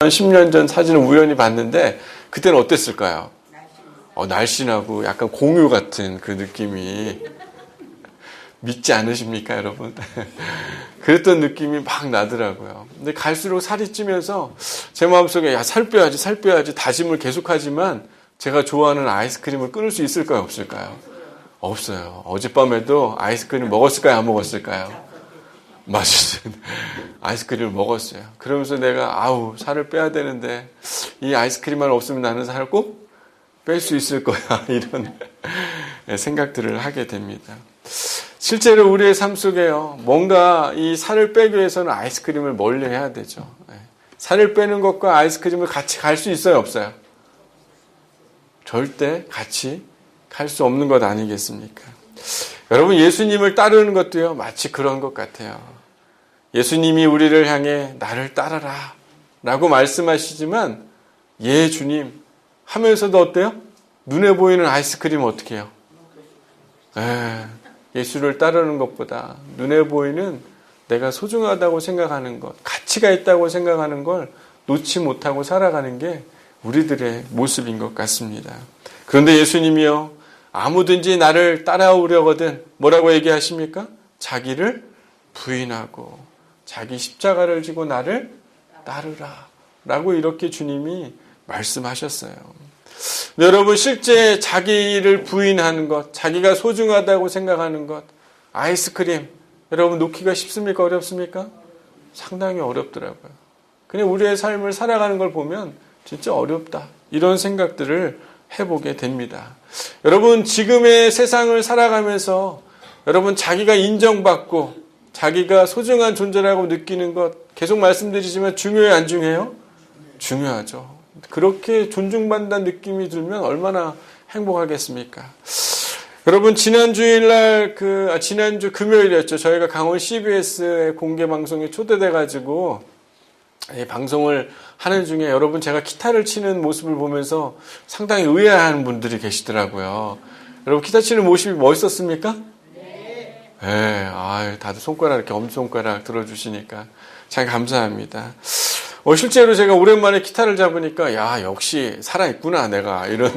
한 10년 전 사진을 우연히 봤는데 그때는 어땠을까요? 날씬하고 약간 공유 같은 그 느낌이 믿지 않으십니까, 여러분? 그랬던 느낌이 막 나더라고요. 근데 갈수록 살이 찌면서 제 마음속에 야, 살 빼야지 다짐을 계속하지만 제가 좋아하는 아이스크림을 끊을 수 있을까요, 없을까요? 없어요. 어젯밤에도 아이스크림 먹었을까요, 안 먹었을까요? 맞아요. 아이스크림을 먹었어요. 그러면서 내가 살을 빼야 되는데 이 아이스크림만 없으면 나는 살을 꼭 뺄 수 있을 거야. 이런 생각들을 하게 됩니다. 실제로 우리의 삶 속에요. 뭔가 이 살을 빼기 위해서는 아이스크림을 멀리 해야 되죠. 살을 빼는 것과 아이스크림을 같이 갈 수 있어요, 없어요? 절대 같이 갈 수 없는 것 아니겠습니까? 여러분, 예수님을 따르는 것도요, 마치 그런 것 같아요. 예수님이 우리를 향해 나를 따라라 라고 말씀하시지만 예, 주님 하면서도 어때요? 눈에 보이는 아이스크림 어떻게 해요? 예수를 따르는 것보다 눈에 보이는 내가 소중하다고 생각하는 것, 가치가 있다고 생각하는 걸 놓지 못하고 살아가는 게 우리들의 모습인 것 같습니다. 그런데 예수님이요, 아무든지 나를 따라오려거든 뭐라고 얘기하십니까? 자기를 부인하고 자기 십자가를 지고 나를 따르라 라고 이렇게 주님이 말씀하셨어요. 여러분, 실제 자기를 부인하는 것, 자기가 소중하다고 생각하는 것, 아이스크림, 여러분 놓기가 쉽습니까? 어렵습니까? 상당히 어렵더라고요. 그냥 우리의 삶을 살아가는 걸 보면 진짜 어렵다, 이런 생각들을 해보게 됩니다. 여러분, 지금의 세상을 살아가면서 여러분 자기가 인정받고 자기가 소중한 존재라고 느끼는 것, 계속 말씀드리지만 중요해요, 안 중요해요? 중요하죠. 그렇게 존중받는다는 느낌이 들면 얼마나 행복하겠습니까? 여러분, 지난주 금요일이었죠. 저희가 강원 CBS의 공개 방송에 초대돼가지고 방송을 하는 중에 여러분, 제가 기타를 치는 모습을 보면서 상당히 의아해하는 분들이 계시더라고요. 여러분, 기타 치는 모습이 멋있었습니까? 네. 다들 손가락, 이렇게 엄지손가락 들어주시니까 참 감사합니다. 실제로 제가 오랜만에 기타를 잡으니까 야, 역시 살아있구나 내가, 이런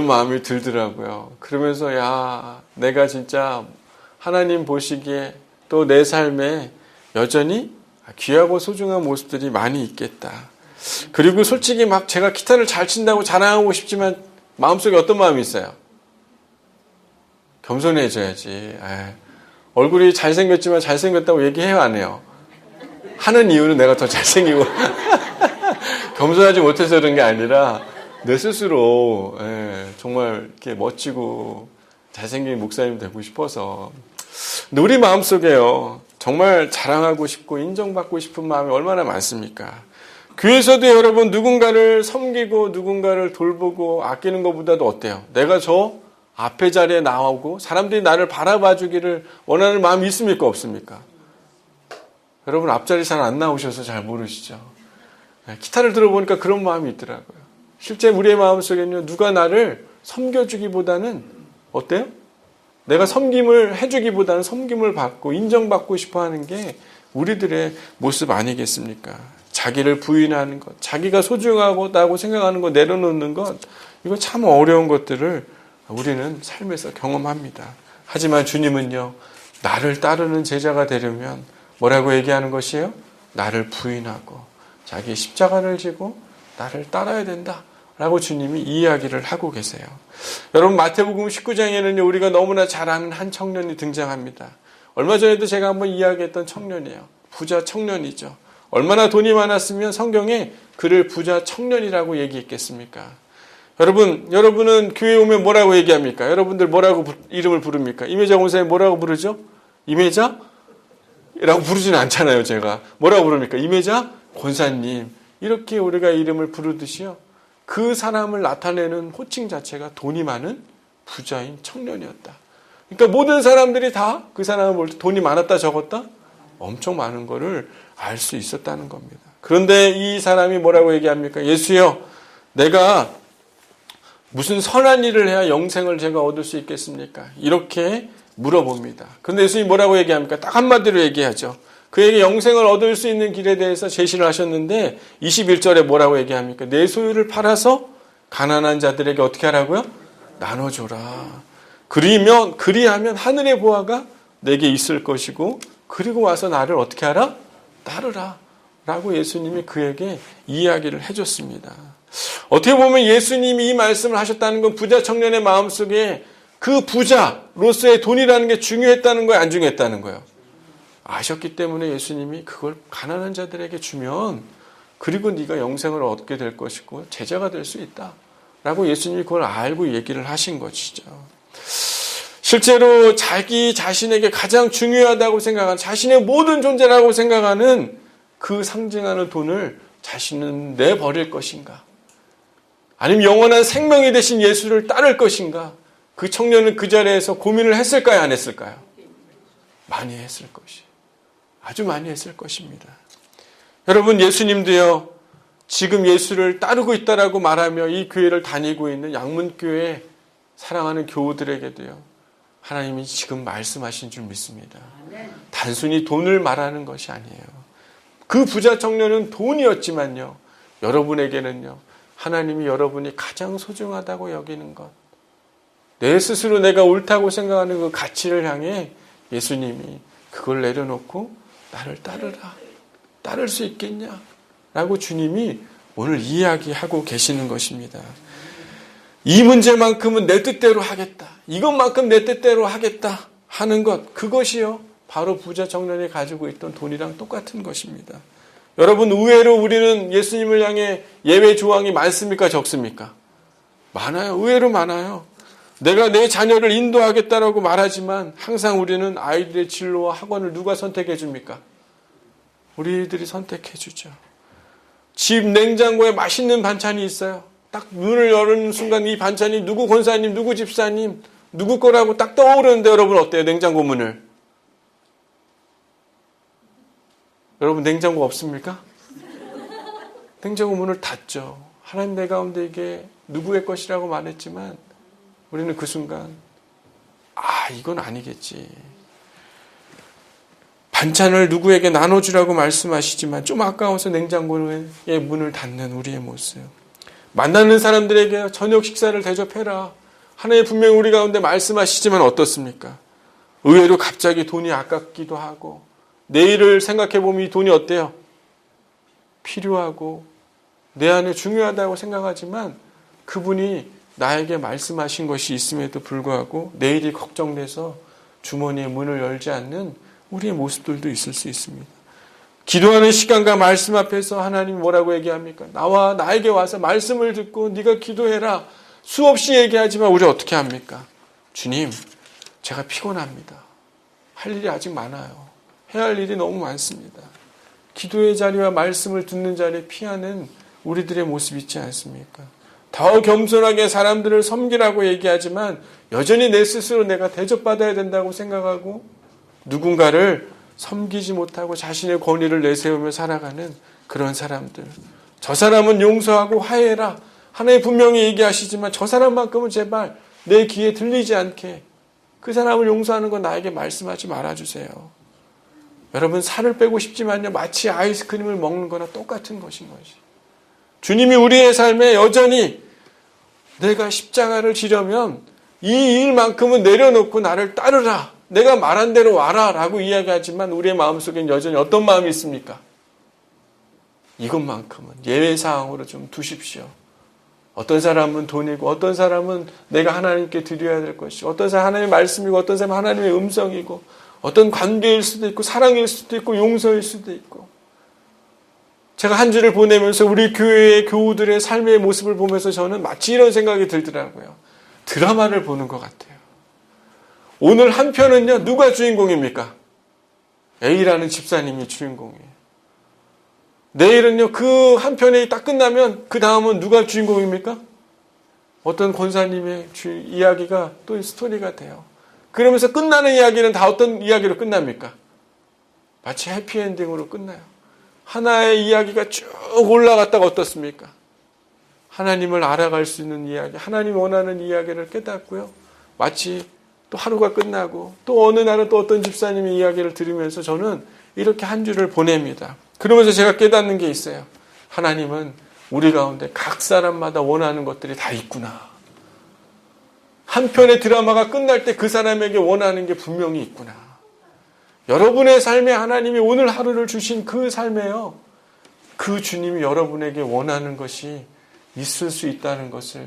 마음이 들더라고요. 그러면서 야, 내가 진짜 하나님 보시기에 또 내 삶에 여전히 귀하고 소중한 모습들이 많이 있겠다. 그리고 솔직히 막 제가 기타를 잘 친다고 자랑하고 싶지만 마음속에 어떤 마음이 있어요? 겸손해져야지. 얼굴이 잘생겼지만 잘생겼다고 얘기해요, 안 해요? 하는 이유는 내가 더 잘생기고 겸손하지 못해서 그런 게 아니라 내 스스로 정말 이렇게 멋지고 잘생긴 목사님 되고 싶어서. 근데 우리 마음속에요, 정말 자랑하고 싶고 인정받고 싶은 마음이 얼마나 많습니까? 교회에서도 여러분, 누군가를 섬기고 누군가를 돌보고 아끼는 것보다도 어때요? 내가 저 앞에 자리에 나오고 사람들이 나를 바라봐 주기를 원하는 마음이 있습니까, 없습니까? 여러분, 앞자리 잘 안 나오셔서 잘 모르시죠? 기타를 들어보니까 그런 마음이 있더라고요. 실제 우리의 마음속에는요, 누가 나를 섬겨주기보다는 어때요? 내가 섬김을 해주기보다는 섬김을 받고 인정받고 싶어 하는 게 우리들의 모습 아니겠습니까? 자기를 부인하는 것, 자기가 소중하다고 생각하는 것, 내려놓는 것, 이거 참 어려운 것들을 우리는 삶에서 경험합니다. 하지만 주님은요, 나를 따르는 제자가 되려면 뭐라고 얘기하는 것이에요? 나를 부인하고 자기 십자가를 지고 나를 따라야 된다 라고 주님이 이야기를 하고 계세요. 여러분, 마태복음 19장에는요, 우리가 너무나 잘 아는 한 청년이 등장합니다. 얼마 전에도 제가 한번 이야기했던 청년이에요. 부자 청년이죠. 얼마나 돈이 많았으면 성경에 그를 부자 청년이라고 얘기했겠습니까? 여러분은 교회에 오면 뭐라고 얘기합니까? 여러분들 뭐라고 이름을 부릅니까? 임혜자 권사님 뭐라고 부르죠? 임혜자? 라고 부르지는 않잖아요, 제가. 뭐라고 부릅니까? 임혜자 권사님. 이렇게 우리가 이름을 부르듯이요, 그 사람을 나타내는 호칭 자체가 돈이 많은 부자인 청년이었다. 그러니까 모든 사람들이 다 그 사람을 볼 때 돈이 많았다 적었다? 엄청 많은 거를 알 수 있었다는 겁니다. 그런데 이 사람이 뭐라고 얘기합니까? 예수여, 내가 무슨 선한 일을 해야 영생을 제가 얻을 수 있겠습니까? 이렇게 물어봅니다. 그런데 예수님이 뭐라고 얘기합니까? 딱 한마디로 얘기하죠. 그에게 영생을 얻을 수 있는 길에 대해서 제시를 하셨는데 21절에 뭐라고 얘기합니까? 내 소유를 팔아서 가난한 자들에게 어떻게 하라고요? 나눠줘라. 그리하면 하늘의 보화가 내게 있을 것이고 그리고 와서 나를 어떻게 하라? 따르라. 라고 예수님이 그에게 이야기를 해줬습니다. 어떻게 보면 예수님이 이 말씀을 하셨다는 건 부자 청년의 마음속에 그 부자로서의 돈이라는 게 중요했다는 거예요? 안 중요했다는 거예요? 아셨기 때문에 예수님이 그걸 가난한 자들에게 주면 그리고 네가 영생을 얻게 될 것이고 제자가 될 수 있다. 라고 예수님이 그걸 알고 얘기를 하신 것이죠. 실제로 자기 자신에게 가장 중요하다고 생각하는 자신의 모든 존재라고 생각하는 그 상징하는 돈을 자신은 내버릴 것인가? 아니면 영원한 생명이 되신 예수를 따를 것인가? 그 청년은 그 자리에서 고민을 했을까요? 안 했을까요? 많이 했을 것이에요. 아주 많이 했을 것입니다. 여러분, 예수님도요, 지금 예수를 따르고 있다라고 말하며 이 교회를 다니고 있는 양문교회 사랑하는 교우들에게도요, 하나님이 지금 말씀하신 줄 믿습니다. 단순히 돈을 말하는 것이 아니에요. 그 부자 청년은 돈이었지만요, 여러분에게는요, 하나님이 여러분이 가장 소중하다고 여기는 것, 내 스스로 내가 옳다고 생각하는 그 가치를 향해 예수님이 그걸 내려놓고 나를 따르라. 따를 수 있겠냐? 라고 주님이 오늘 이야기하고 계시는 것입니다. 이 문제만큼은 내 뜻대로 하겠다. 이것만큼 내 뜻대로 하겠다 하는 것, 그것이요, 바로 부자 청년이 가지고 있던 돈이랑 똑같은 것입니다. 여러분, 의외로 우리는 예수님을 향해 예외 조항이 많습니까? 적습니까? 많아요. 의외로 많아요. 내가 내 자녀를 인도하겠다라고 말하지만 항상 우리는 아이들의 진로와 학원을 누가 선택해 줍니까? 우리들이 선택해 주죠. 집 냉장고에 맛있는 반찬이 있어요. 딱 문을 여는 순간 이 반찬이 누구 권사님, 누구 집사님, 누구 거라고 딱 떠오르는데 여러분 어때요? 냉장고 문을. 여러분 냉장고 없습니까? 냉장고 문을 닫죠. 하나님 내 가운데 이게 누구의 것이라고 말했지만 우리는 그 순간 이건 아니겠지. 반찬을 누구에게 나눠주라고 말씀하시지만 좀 아까워서 냉장고의 문을 닫는 우리의 모습. 만나는 사람들에게 저녁 식사를 대접해라. 하나님 분명히 우리 가운데 말씀하시지만 어떻습니까? 의외로 갑자기 돈이 아깝기도 하고 내일을 생각해보면 이 돈이 어때요? 필요하고 내 안에 중요하다고 생각하지만 그분이 나에게 말씀하신 것이 있음에도 불구하고 내일이 걱정돼서 주머니의 문을 열지 않는 우리의 모습들도 있을 수 있습니다. 기도하는 시간과 말씀 앞에서 하나님이 뭐라고 얘기합니까? 나에게 와서 말씀을 듣고 네가 기도해라. 수없이 얘기하지만 우리 어떻게 합니까? 주님, 제가 피곤합니다. 할 일이 아직 많아요. 해야 할 일이 너무 많습니다. 기도의 자리와 말씀을 듣는 자리에 피하는 우리들의 모습 있지 않습니까? 더 겸손하게 사람들을 섬기라고 얘기하지만 여전히 내 스스로 내가 대접받아야 된다고 생각하고 누군가를 섬기지 못하고 자신의 권위를 내세우며 살아가는 그런 사람들. 저 사람은 용서하고 화해해라. 하나님 분명히 얘기하시지만 저 사람만큼은 제발 내 귀에 들리지 않게 그 사람을 용서하는 건 나에게 말씀하지 말아주세요. 여러분, 살을 빼고 싶지만요, 마치 아이스크림을 먹는 거나 똑같은 것인 것이. 주님이 우리의 삶에 여전히 내가 십자가를 지려면 이 일만큼은 내려놓고 나를 따르라. 내가 말한 대로 와라 라고 이야기하지만 우리의 마음속엔 여전히 어떤 마음이 있습니까? 이것만큼은 예외사항으로 좀 두십시오. 어떤 사람은 돈이고 어떤 사람은 내가 하나님께 드려야 될 것이고 어떤 사람은 하나님의 말씀이고 어떤 사람은 하나님의 음성이고 어떤 관계일 수도 있고 사랑일 수도 있고 용서일 수도 있고. 제가 한 주를 보내면서 우리 교회의 교우들의 삶의 모습을 보면서 저는 마치 이런 생각이 들더라고요. 드라마를 보는 것 같아요. 오늘 한 편은요, 누가 주인공입니까? A라는 집사님이 주인공이에요. 내일은요, 그 한 편이 딱 끝나면 그 다음은 누가 주인공입니까? 어떤 권사님의 이야기가 또 스토리가 돼요. 그러면서 끝나는 이야기는 다 어떤 이야기로 끝납니까? 마치 해피엔딩으로 끝나요. 하나의 이야기가 쭉 올라갔다가 어떻습니까? 하나님을 알아갈 수 있는 이야기, 하나님이 원하는 이야기를 깨닫고요. 마치 또 하루가 끝나고 또 어느 날은 또 어떤 집사님의 이야기를 들으면서 저는 이렇게 한 주를 보냅니다. 그러면서 제가 깨닫는 게 있어요. 하나님은 우리 가운데 각 사람마다 원하는 것들이 다 있구나. 한 편의 드라마가 끝날 때 그 사람에게 원하는 게 분명히 있구나. 여러분의 삶에 하나님이 오늘 하루를 주신 그 삶에요, 그 주님이 여러분에게 원하는 것이 있을 수 있다는 것을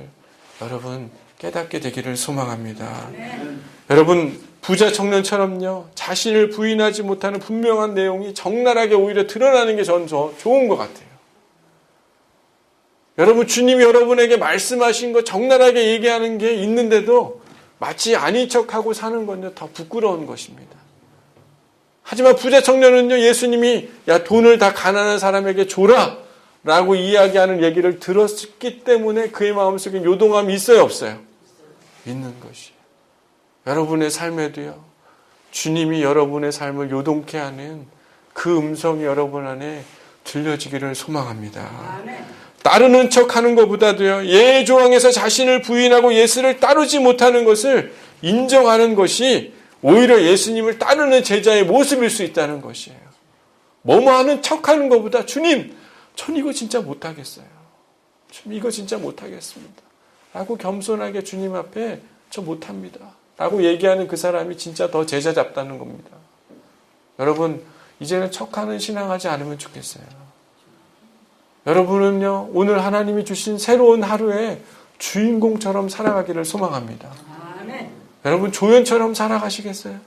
여러분 깨닫게 되기를 소망합니다. 여러분, 부자 청년처럼요, 자신을 부인하지 못하는 분명한 내용이 적나라하게 오히려 드러나는 게 저는 좋은 것 같아요. 여러분, 주님이 여러분에게 말씀하신 거 적나라하게 얘기하는 게 있는데도 마치 아닌 척하고 사는 건요, 더 부끄러운 것입니다. 하지만 부자 청년은요, 예수님이 야, 돈을 다 가난한 사람에게 줘라 라고 이야기하는 얘기를 들었기 때문에 그의 마음속에 요동함이 있어요, 없어요? 있는 것이에요. 여러분의 삶에도요, 주님이 여러분의 삶을 요동케 하는 그 음성이 여러분 안에 들려지기를 소망합니다. 따르는 척하는 것보다도요, 예 조항에서 자신을 부인하고 예수를 따르지 못하는 것을 인정하는 것이 오히려 예수님을 따르는 제자의 모습일 수 있다는 것이에요. 뭐뭐 하는 척하는 것보다 주님, 전 이거 진짜 못하겠어요. 주님, 이거 진짜 못하겠습니다. 라고 겸손하게 주님 앞에 저 못합니다. 라고 얘기하는 그 사람이 진짜 더 제자 잡다는 겁니다. 여러분, 이제는 척하는 신앙하지 않으면 좋겠어요. 여러분은요, 오늘 하나님이 주신 새로운 하루에 주인공처럼 살아가기를 소망합니다. 여러분, 조연처럼 살아가시겠어요?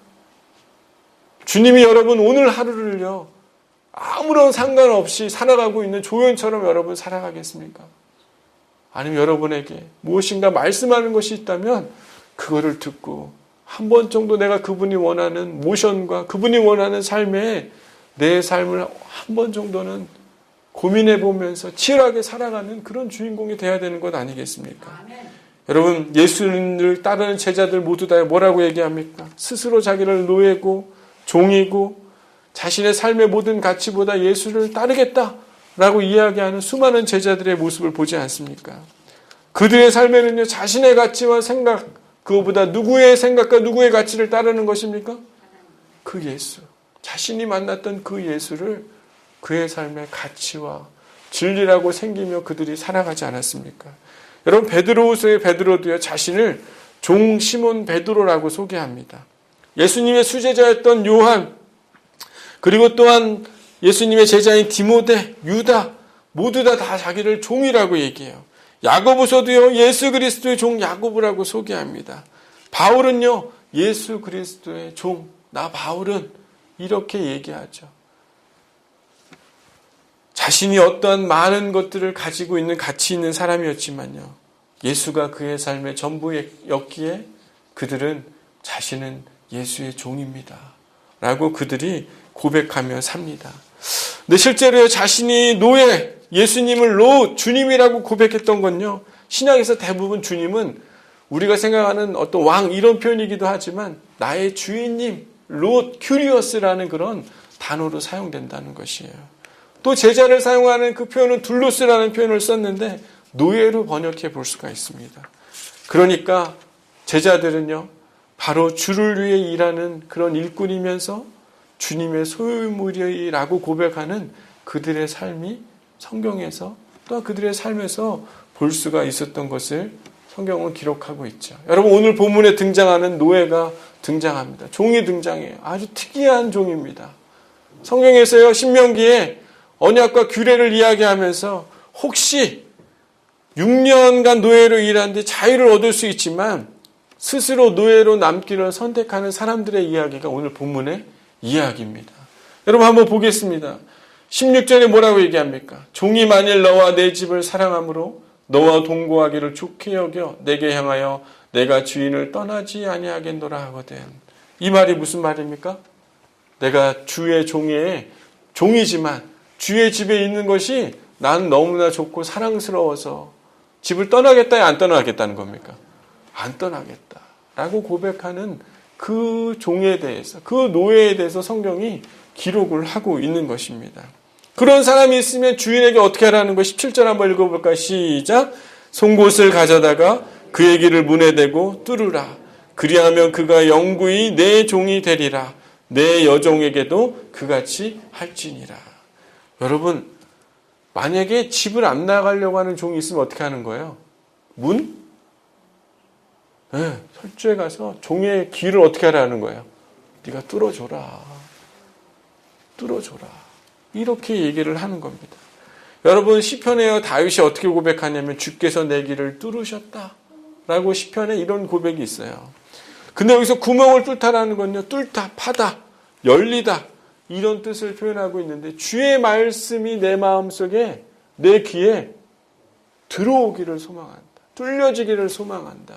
주님이 여러분 오늘 하루를요, 아무런 상관없이 살아가고 있는 조연처럼 여러분 살아가겠습니까? 아니면 여러분에게 무엇인가 말씀하는 것이 있다면 그거를 듣고 한 번 정도 내가 그분이 원하는 모션과 그분이 원하는 삶에 내 삶을 한 번 정도는 고민해 보면서 치열하게 살아가는 그런 주인공이 돼야 되는 것 아니겠습니까? 여러분, 예수님을 따르는 제자들 모두 다 뭐라고 얘기합니까? 스스로 자기를 노예고 종이고 자신의 삶의 모든 가치보다 예수를 따르겠다라고 이야기하는 수많은 제자들의 모습을 보지 않습니까? 그들의 삶에는요, 자신의 가치와 생각, 그거보다 누구의 생각과 누구의 가치를 따르는 것입니까? 그 예수, 자신이 만났던 그 예수를 그의 삶의 가치와 진리라고 생기며 그들이 살아가지 않았습니까? 여러분, 베드로후서의 베드로도요, 자신을 종 시몬 베드로라고 소개합니다. 예수님의 수제자였던 요한, 그리고 또한 예수님의 제자인 디모데, 유다, 모두 다 자기를 종이라고 얘기해요. 야고보서도요, 예수 그리스도의 종 야고보라고 소개합니다. 바울은요, 예수 그리스도의 종, 나 바울은 이렇게 얘기하죠. 자신이 어떠한 많은 것들을 가지고 있는 가치 있는 사람이었지만요, 예수가 그의 삶의 전부였기에 그들은 자신은 예수의 종입니다 라고 그들이 고백하며 삽니다. 근데 실제로 자신이 노예, 예수님을 주님이라고 고백했던 건요, 신약에서 대부분 주님은 우리가 생각하는 어떤 왕 이런 표현이기도 하지만 나의 주인님, 큐리어스라는 그런 단어로 사용된다는 것이에요. 또 제자를 사용하는 그 표현은 둘로스라는 표현을 썼는데 노예로 번역해 볼 수가 있습니다. 그러니까 제자들은요, 바로 주를 위해 일하는 그런 일꾼이면서 주님의 소유물이라고 고백하는 그들의 삶이 성경에서 또 그들의 삶에서 볼 수가 있었던 것을 성경은 기록하고 있죠. 여러분, 오늘 본문에 등장하는 노예가 등장합니다. 종이 등장해요. 아주 특이한 종입니다. 성경에서요, 신명기에 언약과 규례를 이야기하면서 혹시 6년간 노예로 일한 뒤 자유를 얻을 수 있지만 스스로 노예로 남기를 선택하는 사람들의 이야기가 오늘 본문의 이야기입니다. 여러분, 한번 보겠습니다. 16절에 뭐라고 얘기합니까? 종이 만일 너와 내 집을 사랑함으로 너와 동거하기를 좋게 여겨 내게 향하여 내가 주인을 떠나지 아니하겠노라 하거든. 이 말이 무슨 말입니까? 내가 주의 종이지만 주의 집에 있는 것이 난 너무나 좋고 사랑스러워서 집을 떠나겠다, 안 떠나겠다는 겁니까? 안 떠나겠다 라고 고백하는 그 종에 대해서, 그 노예에 대해서 성경이 기록을 하고 있는 것입니다. 그런 사람이 있으면 주인에게 어떻게 하라는 거 17절 한번 읽어볼까요? 시작. 송곳을 가져다가 그의 길을 문에 대고 뚫으라. 그리하면 그가 영구히 내 종이 되리라. 내 여종에게도 그같이 할지니라. 여러분, 만약에 집을 안 나가려고 하는 종이 있으면 어떻게 하는 거예요? 문? 네, 철저히 가서 종의 길을 어떻게 하라는 거예요? 네가 뚫어줘라. 뚫어줘라. 이렇게 얘기를 하는 겁니다. 여러분, 시편에 다윗이 어떻게 고백하냐면 주께서 내 길을 뚫으셨다 라고 시편에 이런 고백이 있어요. 근데 여기서 구멍을 뚫다라는 건요, 뚫다, 파다, 열리다 이런 뜻을 표현하고 있는데, 주의 말씀이 내 마음속에, 내 귀에 들어오기를 소망한다. 뚫려지기를 소망한다.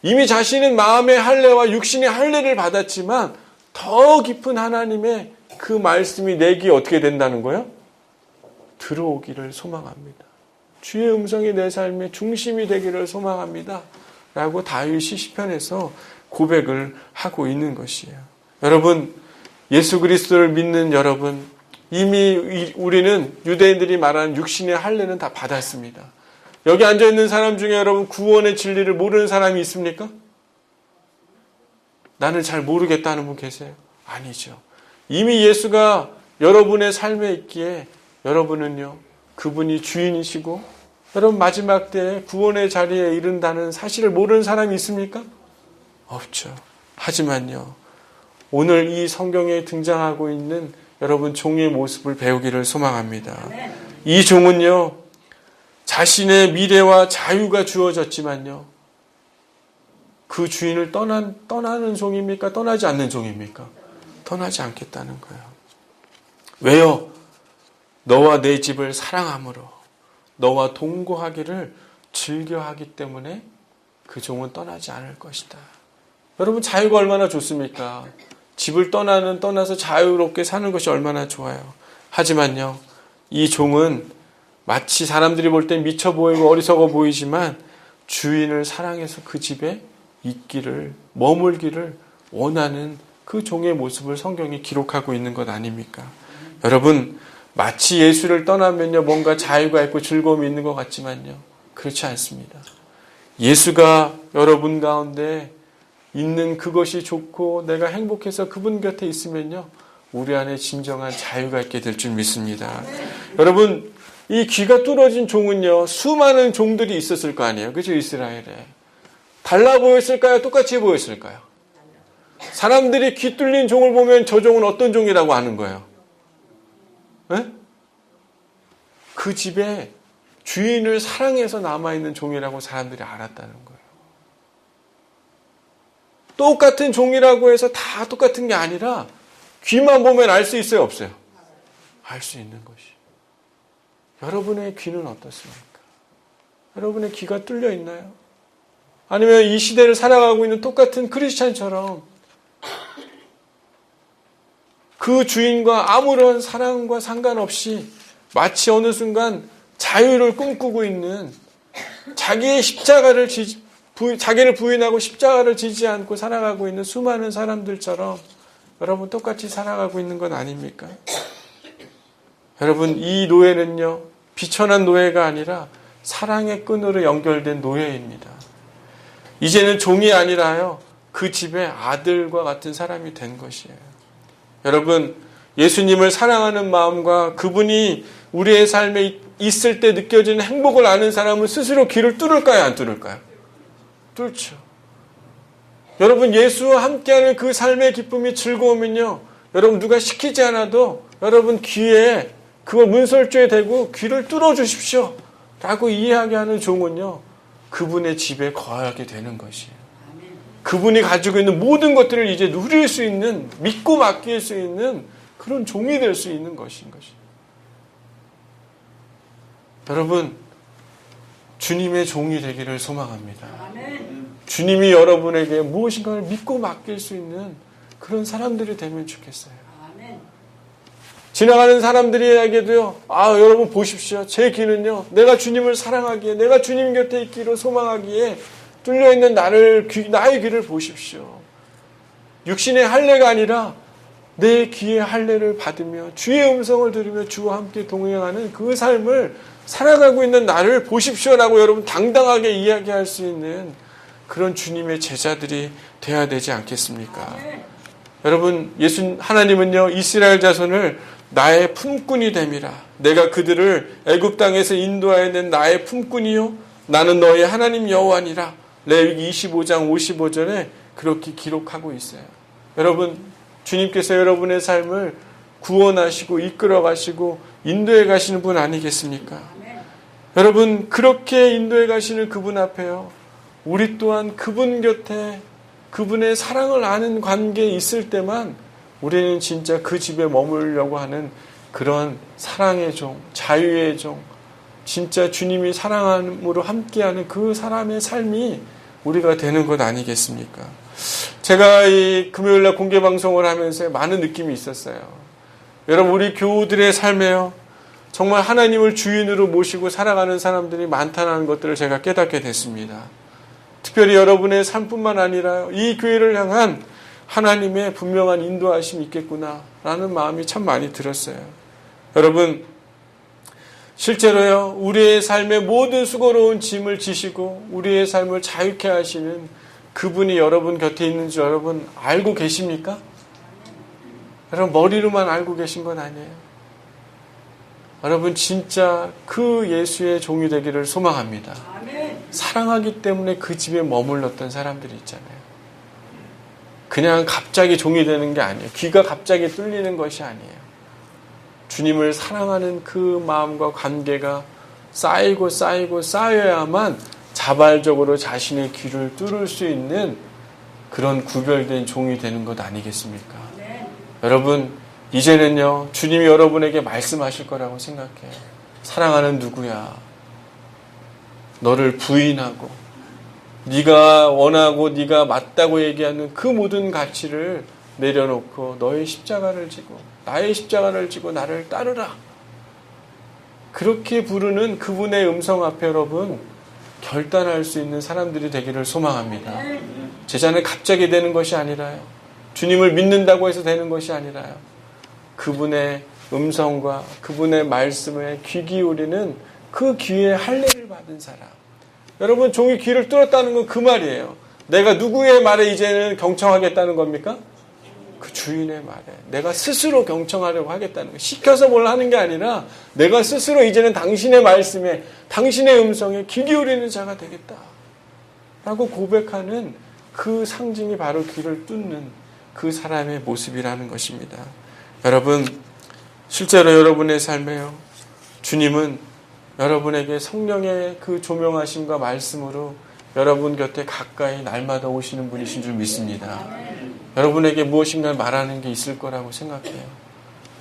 이미 자신은 마음의 할례와 육신의 할례를 받았지만 더 깊은 하나님의 그 말씀이 내 귀에 어떻게 된다는 거예요? 들어오기를 소망합니다. 주의 음성이 내 삶의 중심이 되기를 소망합니다. 라고 다윗이 시편에서 고백을 하고 있는 것이에요. 여러분, 예수 그리스도를 믿는 여러분, 이미 우리는 유대인들이 말하는 육신의 할례는 다 받았습니다. 여기 앉아있는 사람 중에 여러분 구원의 진리를 모르는 사람이 있습니까? 나는 잘 모르겠다는 분 계세요? 아니죠. 이미 예수가 여러분의 삶에 있기에 여러분은요, 그분이 주인이시고 여러분 마지막 때에 구원의 자리에 이른다는 사실을 모르는 사람이 있습니까? 없죠. 하지만요, 오늘 이 성경에 등장하고 있는 여러분 종의 모습을 배우기를 소망합니다. 이 종은요, 자신의 미래와 자유가 주어졌지만요, 그 주인을 떠나는 종입니까? 떠나지 않는 종입니까? 떠나지 않겠다는 거예요. 왜요? 너와 내 집을 사랑함으로 너와 동거하기를 즐겨하기 때문에 그 종은 떠나지 않을 것이다. 여러분, 자유가 얼마나 좋습니까? 집을 떠나서 자유롭게 사는 것이 얼마나 좋아요. 하지만요, 이 종은 마치 사람들이 볼 땐 미쳐 보이고 어리석어 보이지만 주인을 사랑해서 그 집에 있기를, 머물기를 원하는 그 종의 모습을 성경이 기록하고 있는 것 아닙니까? 여러분, 마치 예수를 떠나면요, 뭔가 자유가 있고 즐거움이 있는 것 같지만요, 그렇지 않습니다. 예수가 여러분 가운데 있는 그것이 좋고 내가 행복해서 그분 곁에 있으면요, 우리 안에 진정한 자유가 있게 될 줄 믿습니다. 여러분, 이 귀가 뚫어진 종은요, 수많은 종들이 있었을 거 아니에요. 그죠? 이스라엘에. 달라 보였을까요? 똑같이 보였을까요? 사람들이 귀 뚫린 종을 보면 저 종은 어떤 종이라고 하는 거예요? 네? 그 집에 주인을 사랑해서 남아있는 종이라고 사람들이 알았다는 거예요. 똑같은 종이라고 해서 다 똑같은 게 아니라 귀만 보면 알 수 있어요? 없어요? 알 수 있는 것이. 여러분의 귀는 어떻습니까? 여러분의 귀가 뚫려 있나요? 아니면 이 시대를 살아가고 있는 똑같은 크리스찬처럼 그 주인과 아무런 사랑과 상관없이 마치 어느 순간 자유를 꿈꾸고 있는, 자기의 자기를 부인하고 십자가를 지지 않고 살아가고 있는 수많은 사람들처럼 여러분 똑같이 살아가고 있는 건 아닙니까? 여러분, 이 노예는요, 비천한 노예가 아니라 사랑의 끈으로 연결된 노예입니다. 이제는 종이 아니라요, 그 집의 아들과 같은 사람이 된 것이에요. 여러분, 예수님을 사랑하는 마음과 그분이 우리의 삶에 있을 때 느껴지는 행복을 아는 사람은 스스로 귀를 뚫을까요? 안 뚫을까요? 뚫죠. 여러분, 예수와 함께하는 그 삶의 기쁨이 즐거우면요, 여러분 누가 시키지 않아도 여러분 귀에 그걸 문설주에 대고 귀를 뚫어주십시오 라고 이야기하는 종은요, 그분의 집에 거하게 되는 것이에요. 그분이 가지고 있는 모든 것들을 이제 누릴 수 있는, 믿고 맡길 수 있는 그런 종이 될 수 있는 것인 것이에요. 여러분, 주님의 종이 되기를 소망합니다. 주님이 여러분에게 무엇인가를 믿고 맡길 수 있는 그런 사람들이 되면 좋겠어요. 지나가는 사람들에게도요, 여러분 보십시오. 제 귀는요, 내가 주님을 사랑하기에, 내가 주님 곁에 있기로 소망하기에 뚫려있는 나의 귀를 보십시오. 육신의 할례가 아니라 내 귀의 할례를 받으며 주의 음성을 들으며 주와 함께 동행하는 그 삶을 살아가고 있는 나를 보십시오라고 여러분 당당하게 이야기할 수 있는 그런 주님의 제자들이 돼야 되지 않겠습니까? 여러분, 하나님은요, 이스라엘 자손을 나의 품꾼이 됨이라. 내가 그들을 애굽 땅에서 인도하여 낸 나의 품꾼이요, 나는 너의 하나님 여호와니라. 레위기 25장 55절에 그렇게 기록하고 있어요. 여러분, 주님께서 여러분의 삶을 구원하시고 이끌어 가시고 인도해 가시는 분 아니겠습니까? 여러분, 그렇게 인도해 가시는 그분 앞에요, 우리 또한 그분 곁에 그분의 사랑을 아는 관계에 있을 때만 우리는 진짜 그 집에 머무르려고 하는 그런 사랑의 종, 자유의 종, 진짜 주님이 사랑함으로 함께하는 그 사람의 삶이 우리가 되는 것 아니겠습니까? 제가 이 금요일날 공개방송을 하면서 많은 느낌이 있었어요. 여러분, 우리 교우들의 삶에요, 정말 하나님을 주인으로 모시고 살아가는 사람들이 많다는 것들을 제가 깨닫게 됐습니다. 특별히 여러분의 삶뿐만 아니라 이 교회를 향한 하나님의 분명한 인도하심이 있겠구나라는 마음이 참 많이 들었어요. 여러분, 실제로요, 우리의 삶의 모든 수고로운 짐을 지시고 우리의 삶을 자유케 하시는 그분이 여러분 곁에 있는 줄 여러분 알고 계십니까? 여러분, 머리로만 알고 계신 건 아니에요. 여러분, 진짜 그 예수의 종이 되기를 소망합니다. 사랑하기 때문에 그 집에 머물렀던 사람들이 있잖아요. 그냥 갑자기 종이 되는 게 아니에요. 귀가 갑자기 뚫리는 것이 아니에요. 주님을 사랑하는 그 마음과 관계가 쌓이고 쌓여야만 자발적으로 자신의 귀를 뚫을 수 있는 그런 구별된 종이 되는 것 아니겠습니까? 여러분, 이제는요, 주님이 여러분에게 말씀하실 거라고 생각해요. 사랑하는 누구야? 너를 부인하고 네가 원하고 네가 맞다고 얘기하는 그 모든 가치를 내려놓고 너의 십자가를 지고 나의 십자가를 지고 나를 따르라. 그렇게 부르는 그분의 음성 앞에 여러분 결단할 수 있는 사람들이 되기를 소망합니다. 제자는 갑자기 되는 것이 아니라요, 주님을 믿는다고 해서 되는 것이 아니라요, 그분의 음성과 그분의 말씀에 귀 기울이는 그 귀에 할례를 받은 사람. 여러분, 종이 귀를 뚫었다는 건 그 말이에요. 내가 누구의 말에 이제는 경청하겠다는 겁니까? 그 주인의 말에 내가 스스로 경청하려고 하겠다는 거예요. 시켜서 뭘 하는 게 아니라 내가 스스로 이제는 당신의 말씀에, 당신의 음성에 귀 기울이는 자가 되겠다 라고 고백하는 그 상징이 바로 귀를 뚫는 그 사람의 모습이라는 것입니다. 여러분, 실제로 여러분의 삶에요, 주님은 여러분에게 성령의 그 조명하심과 말씀으로 여러분 곁에 가까이 날마다 오시는 분이신 줄 믿습니다. 여러분에게 무엇인가 말하는 게 있을 거라고 생각해요.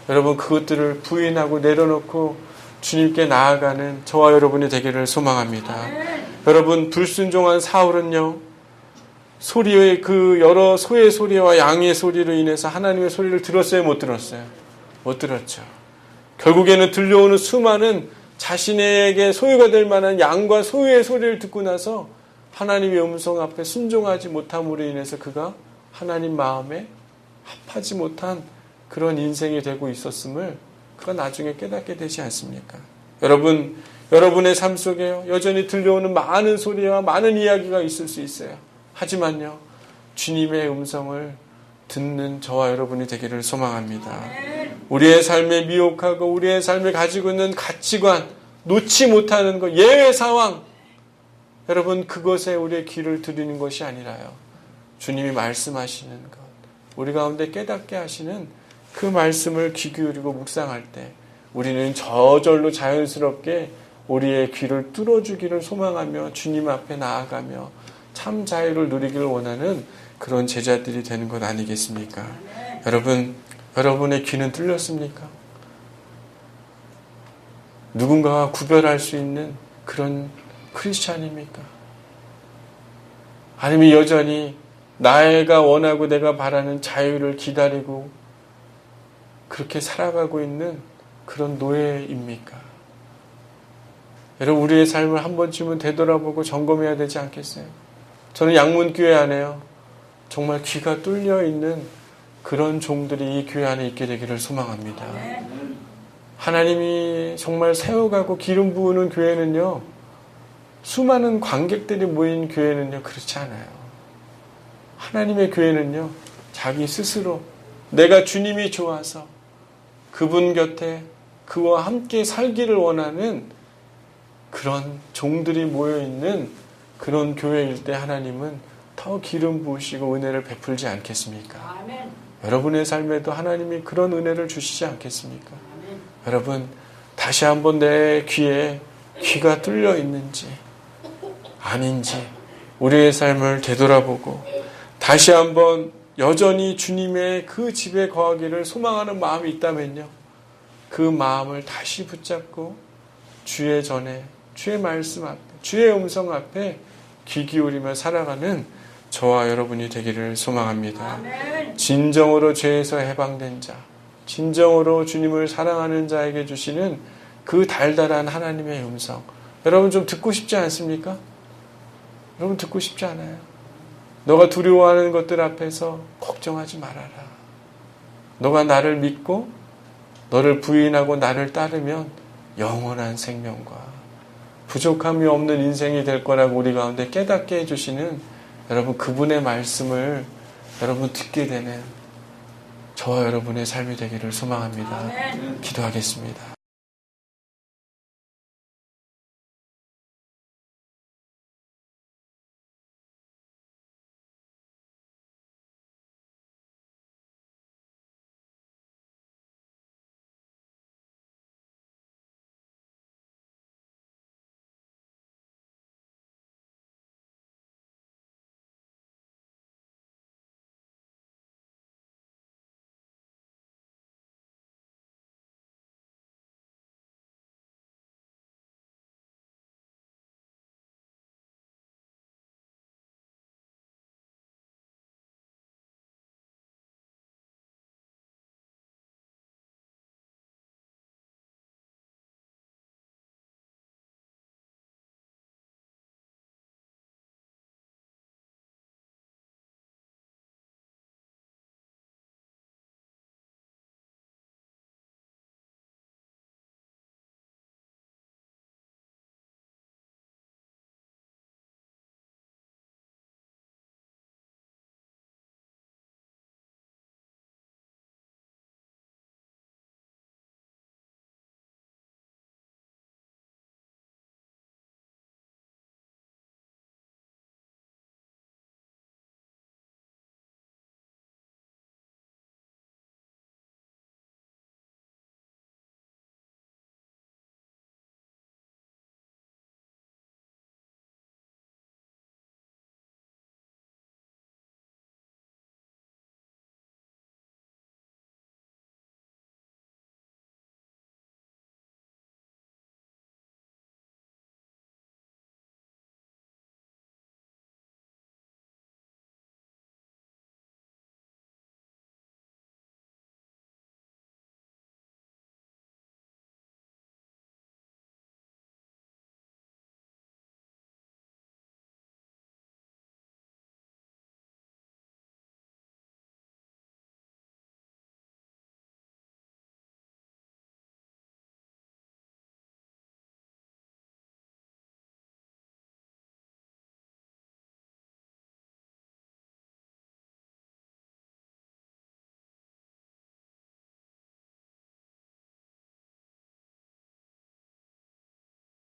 여러분, 그것들을 부인하고 내려놓고 주님께 나아가는 저와 여러분이 되기를 소망합니다. 여러분, 불순종한 사울은요, 소리의 그 여러 소의 소리와 양의 소리로 인해서 하나님의 소리를 들었어요, 못 들었어요? 못 들었죠. 결국에는 들려오는 수많은 자신에게 소유가 될 만한 양과 소의 소리를 듣고 나서 하나님의 음성 앞에 순종하지 못함으로 인해서 그가 하나님 마음에 합하지 못한 그런 인생이 되고 있었음을 그가 나중에 깨닫게 되지 않습니까? 여러분, 여러분의 삶 속에 여전히 들려오는 많은 소리와 많은 이야기가 있을 수 있어요. 하지만요, 주님의 음성을 듣는 저와 여러분이 되기를 소망합니다. 우리의 삶에 미혹하고 우리의 삶에 가지고 있는 가치관, 놓지 못하는 것, 예외 상황, 여러분, 그것에 우리의 귀를 들이는 것이 아니라요, 주님이 말씀하시는 것, 우리 가운데 깨닫게 하시는 그 말씀을 귀 기울이고 묵상할 때 우리는 저절로 자연스럽게 우리의 귀를 뚫어주기를 소망하며 주님 앞에 나아가며 참 자유를 누리기를 원하는 그런 제자들이 되는 것 아니겠습니까? 여러분, 여러분의 귀는 뚫렸습니까? 누군가와 구별할 수 있는 그런 크리스찬입니까? 아니면 여전히 내가 원하고 내가 바라는 자유를 기다리고 그렇게 살아가고 있는 그런 노예입니까? 여러분, 우리의 삶을 한 번쯤은 되돌아보고 점검해야 되지 않겠어요? 저는 양문교회 안에요, 정말 귀가 뚫려 있는 그런 종들이 이 교회 안에 있게 되기를 소망합니다. 하나님이 정말 세워가고 기름 부으는 교회는요, 수많은 관객들이 모인 교회는요, 그렇지 않아요. 하나님의 교회는요, 자기 스스로 내가 주님이 좋아서 그분 곁에 그와 함께 살기를 원하는 그런 종들이 모여있는 그런 교회일 때 하나님은 더 기름 부으시고 은혜를 베풀지 않겠습니까? 아멘. 여러분의 삶에도 하나님이 그런 은혜를 주시지 않겠습니까? 아멘. 여러분 다시 한번 내 귀에 귀가 뚫려 있는지 아닌지 우리의 삶을 되돌아보고 다시 한번 여전히 주님의 그 집에 거하기를 소망하는 마음이 있다면요. 그 마음을 다시 붙잡고 주의 전에 주의 말씀 앞에 주의 음성 앞에 귀 기울이며 살아가는 저와 여러분이 되기를 소망합니다. 아멘. 진정으로 죄에서 해방된 자, 진정으로 주님을 사랑하는 자에게 주시는 그 달달한 하나님의 음성. 여러분 좀 듣고 싶지 않습니까? 여러분 듣고 싶지 않아요? 너가 두려워하는 것들 앞에서 걱정하지 말아라. 너가 나를 믿고 너를 부인하고 나를 따르면 영원한 생명과 부족함이 없는 인생이 될 거라고 우리 가운데 깨닫게 해주시는 여러분 그분의 말씀을 여러분 듣게 되는 저와 여러분의 삶이 되기를 소망합니다. 아멘. 기도하겠습니다.